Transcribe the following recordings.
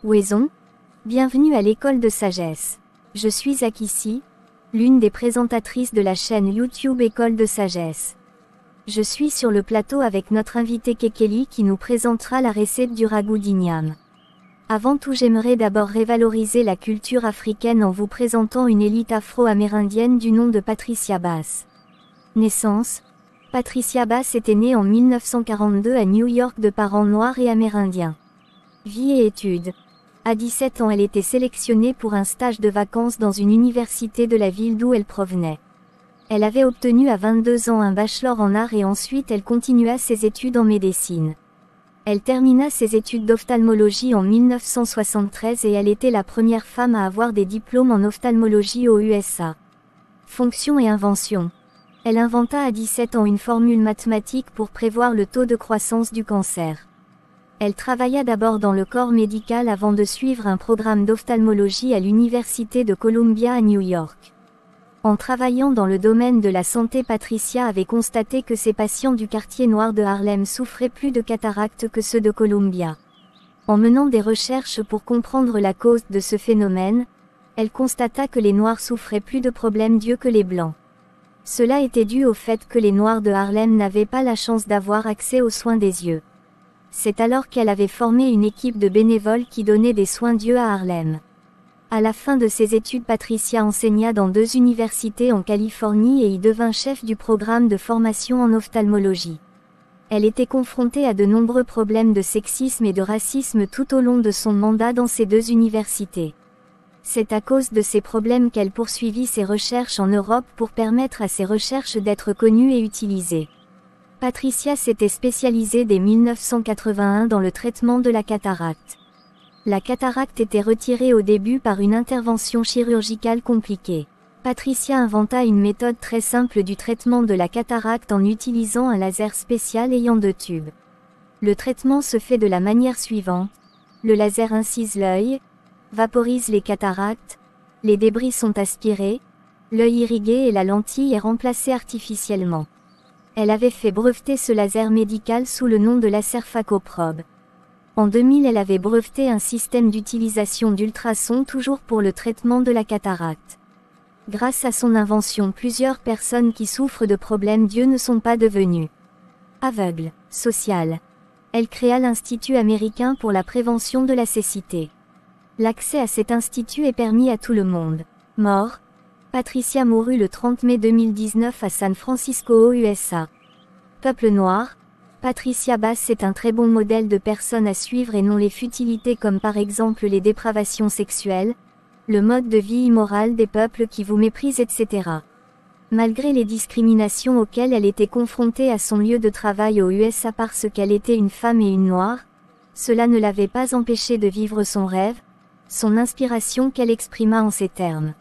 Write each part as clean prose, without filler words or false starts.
Ouaison, bienvenue à l'école de sagesse. Je suis Akissi, l'une des présentatrices de la chaîne YouTube École de sagesse. Je suis sur le plateau avec notre invité Kekeli qui nous présentera la recette du ragoût d'igname. Avant tout, j'aimerais d'abord révaloriser la culture africaine en vous présentant une élite afro-amérindienne du nom de Patricia Bass. Naissance: Patricia Bass était née en 1942 à New York de parents noirs et amérindiens. Vie et études. À 17 ans, elle était sélectionnée pour un stage de vacances dans une université de la ville d'où elle provenait. Elle avait obtenu à 22 ans un bachelor en arts et ensuite elle continua ses études en médecine. Elle termina ses études d'ophtalmologie en 1973 et elle était la première femme à avoir des diplômes en ophtalmologie aux USA. Fonction et invention. Elle inventa à 17 ans une formule mathématique pour prévoir le taux de croissance du cancer. Elle travailla d'abord dans le corps médical avant de suivre un programme d'ophtalmologie à l'Université de Columbia à New York. En travaillant dans le domaine de la santé, Patricia avait constaté que ses patients du quartier noir de Harlem souffraient plus de cataractes que ceux de Columbia. En menant des recherches pour comprendre la cause de ce phénomène, elle constata que les Noirs souffraient plus de problèmes d'yeux que les Blancs. Cela était dû au fait que les Noirs de Harlem n'avaient pas la chance d'avoir accès aux soins des yeux. C'est alors qu'elle avait formé une équipe de bénévoles qui donnait des soins d'yeux à Harlem. À la fin de ses études, Patricia enseigna dans 2 universités en Californie et y devint chef du programme de formation en ophtalmologie. Elle était confrontée à de nombreux problèmes de sexisme et de racisme tout au long de son mandat dans ces 2 universités. C'est à cause de ces problèmes qu'elle poursuivit ses recherches en Europe pour permettre à ses recherches d'être connues et utilisées. Patricia s'était spécialisée dès 1981 dans le traitement de la cataracte. La cataracte était retirée au début par une intervention chirurgicale compliquée. Patricia inventa une méthode très simple du traitement de la cataracte en utilisant un laser spécial ayant 2 tubes. Le traitement se fait de la manière suivante. Le laser incise l'œil, vaporise les cataractes, les débris sont aspirés, l'œil irrigué et la lentille est remplacée artificiellement. Elle avait fait breveter ce laser médical sous le nom de laser phacoprobe. En 2000, elle avait breveté un système d'utilisation d'ultrasons toujours pour le traitement de la cataracte. Grâce à son invention, plusieurs personnes qui souffrent de problèmes d'yeux ne sont pas devenues aveugles. Sociale. Elle créa l'Institut américain pour la prévention de la cécité. L'accès à cet institut est permis à tout le monde. Mort: Patricia mourut le 30 mai 2019 à San Francisco aux USA. Peuple noir: Patricia Bass est un très bon modèle de personne à suivre et non les futilités comme par exemple les dépravations sexuelles, le mode de vie immoral des peuples qui vous méprisent, etc. Malgré les discriminations auxquelles elle était confrontée à son lieu de travail aux USA parce qu'elle était une femme et une noire, cela ne l'avait pas empêchée de vivre son rêve, son inspiration qu'elle exprima en ces termes.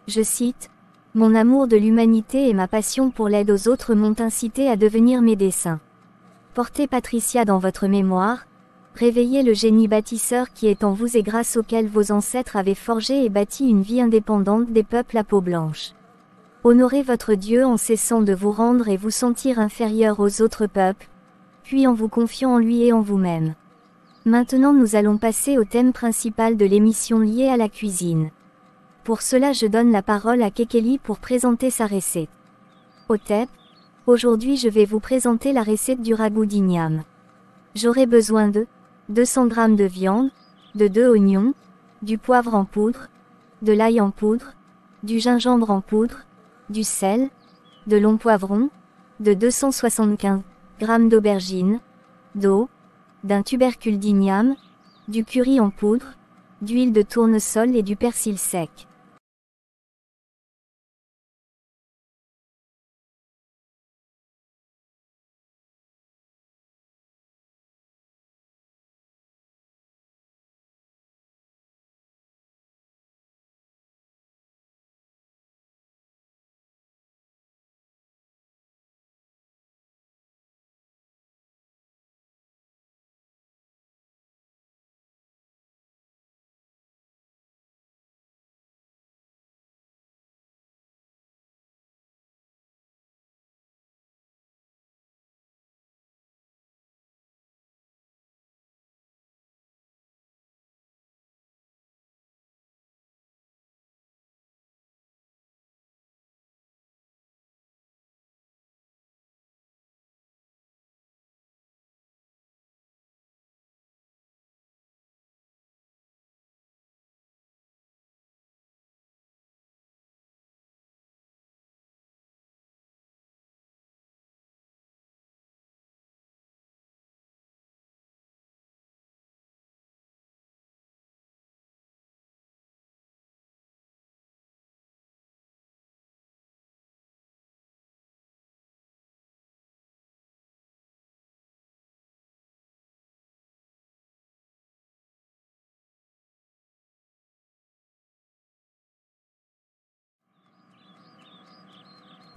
Je cite: « Mon amour de l'humanité et ma passion pour l'aide aux autres m'ont incité à devenir médecin. » Portez Patricia dans votre mémoire, réveillez le génie bâtisseur qui est en vous et grâce auquel vos ancêtres avaient forgé et bâti une vie indépendante des peuples à peau blanche. Honorez votre Dieu en cessant de vous rendre et vous sentir inférieur aux autres peuples, puis en vous confiant en lui et en vous-même. Maintenant nous allons passer au thème principal de l'émission lié à la cuisine. Pour cela je donne la parole à Kekeli pour présenter sa recette. Otep, aujourd'hui je vais vous présenter la recette du ragoût d'igname. J'aurai besoin de 200 g de viande, de 2 oignons, du poivre en poudre, de l'ail en poudre, du gingembre en poudre, du sel, de longs poivrons, de 275 g d'aubergines, d'eau, d'un tubercule d'igname, du curry en poudre, d'huile de tournesol et du persil sec.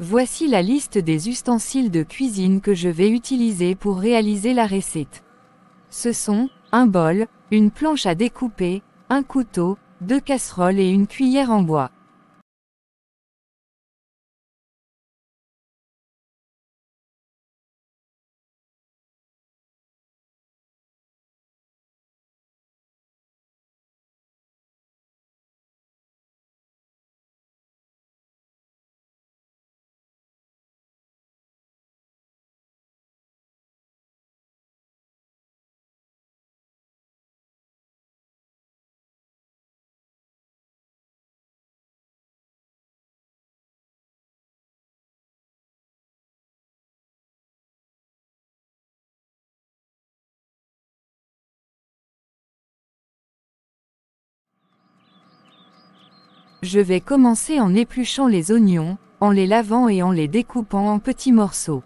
Voici la liste des ustensiles de cuisine que je vais utiliser pour réaliser la recette. Ce sont, un bol, une planche à découper, un couteau, 2 casseroles et une cuillère en bois. Je vais commencer en épluchant les oignons, en les lavant et en les découpant en petits morceaux.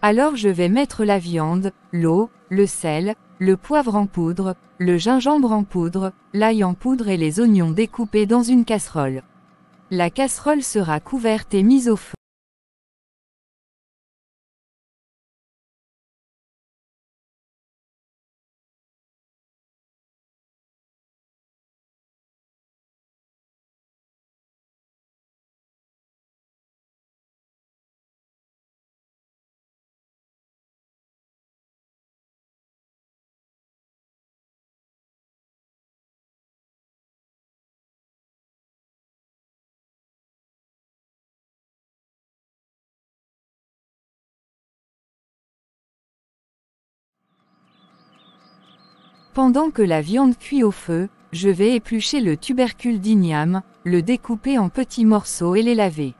Alors je vais mettre la viande, l'eau, le sel, le poivre en poudre, le gingembre en poudre, l'ail en poudre et les oignons découpés dans une casserole. La casserole sera couverte et mise au feu. Pendant que la viande cuit au feu, je vais éplucher le tubercule d'igname, le découper en petits morceaux et les laver.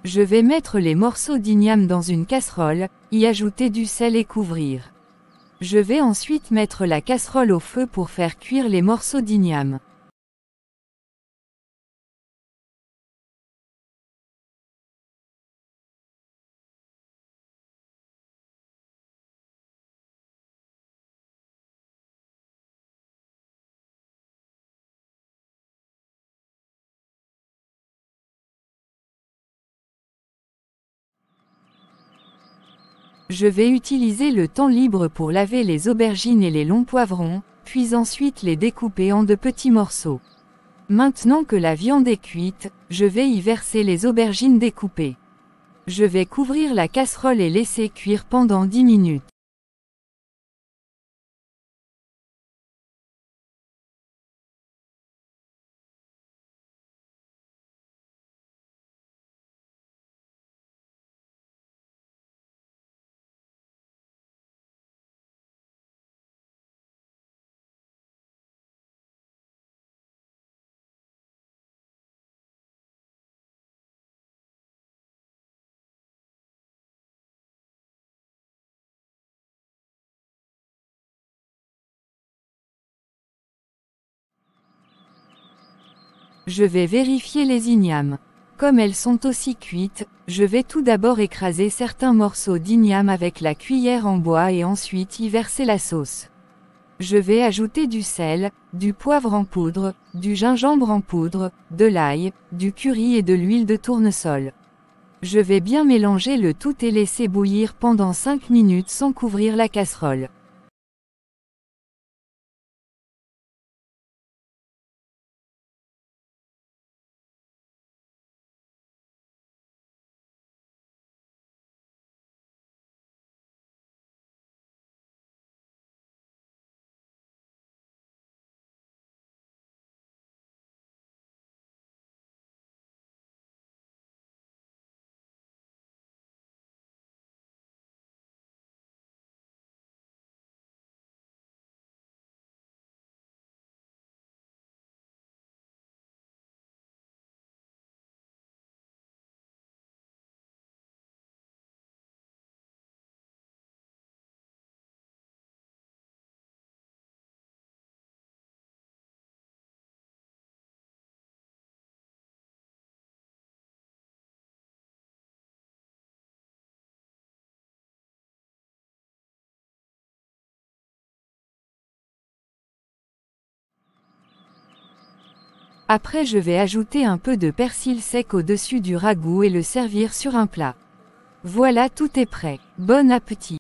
Je vais mettre les morceaux d'igname dans une casserole, y ajouter du sel et couvrir. Je vais ensuite mettre la casserole au feu pour faire cuire les morceaux d'igname. Je vais utiliser le temps libre pour laver les aubergines et les longs poivrons, puis ensuite les découper en de petits morceaux. Maintenant que la viande est cuite, je vais y verser les aubergines découpées. Je vais couvrir la casserole et laisser cuire pendant 10 minutes. Je vais vérifier les ignames. Comme elles sont aussi cuites, je vais tout d'abord écraser certains morceaux d'igname avec la cuillère en bois et ensuite y verser la sauce. Je vais ajouter du sel, du poivre en poudre, du gingembre en poudre, de l'ail, du curry et de l'huile de tournesol. Je vais bien mélanger le tout et laisser bouillir pendant 5 minutes sans couvrir la casserole. Après je vais ajouter un peu de persil sec au-dessus du ragoût et le servir sur un plat. Voilà, tout est prêt. Bon appétit!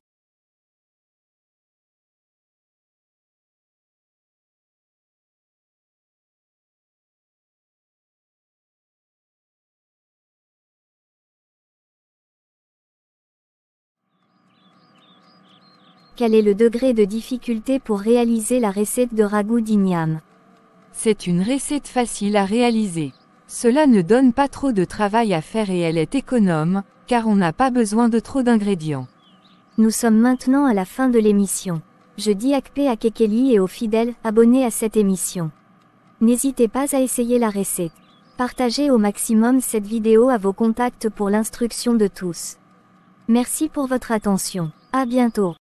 Quel est le degré de difficulté pour réaliser la recette de ragoût d'igname? C'est une recette facile à réaliser. Cela ne donne pas trop de travail à faire et elle est économe, car on n'a pas besoin de trop d'ingrédients. Nous sommes maintenant à la fin de l'émission. Je dis akpé à Kekeli et aux fidèles abonnés à cette émission. N'hésitez pas à essayer la recette. Partagez au maximum cette vidéo à vos contacts pour l'instruction de tous. Merci pour votre attention. À bientôt.